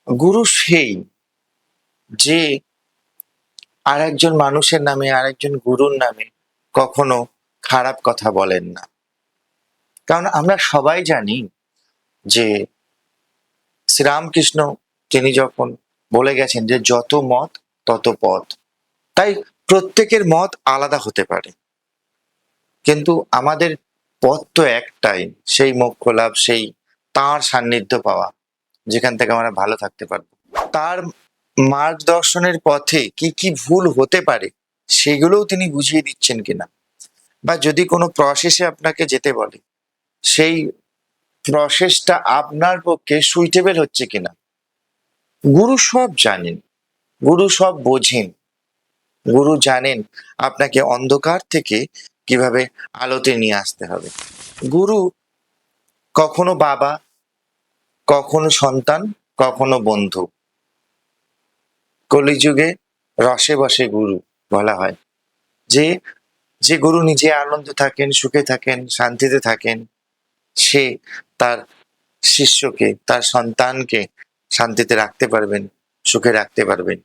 গুরু সেই যে আরেকজন মানুষের নামে, আরেকজন গুরুর নামে কখনো খারাপ কথা বলেন না। কারণ আমরা সবাই জানি যে শ্রীরামকৃষ্ণ তিনি যখন বলে গেছেন যে যত মত তত পথ। তাই প্রত্যেকের মত আলাদা হতে পারে, কিন্তু আমাদের পথ তো একটাই, সেই মোক্ষ লাভ, সেই তাঁর সান্নিধ্য পাওয়া, যেখান থেকে আমরা ভালো থাকতে পারবো। তার মার্গদর্শনের পথে কি কি ভুল হতে পারে সেগুলোও তিনি বুঝিয়ে দিচ্ছেন কিনা, বা যদি কোনো প্রসেসে আপনাকে যেতে বলে সেই প্রসেসটা আপনার পক্ষে সুইটেবল হচ্ছে কিনা। গুরু সব জানেন, গুরু সব বোঝেন, গুরু জানেন আপনাকে অন্ধকার থেকে কিভাবে আলোতে নিয়ে আসতে হবে। গুরু কখনো বাবা, কখনো সন্তান, কখনো বন্ধু। কলিযুগে রসে বসে গুরু বলা হয়, যে যে গুরু নিজে আনন্দ থাকেন, সুখে থাকেন, শান্তিতে থাকেন, সে তার শিষ্যকে, তার সন্তানকে শান্তিতে রাখতে পারবেন, সুখে রাখতে পারবেন।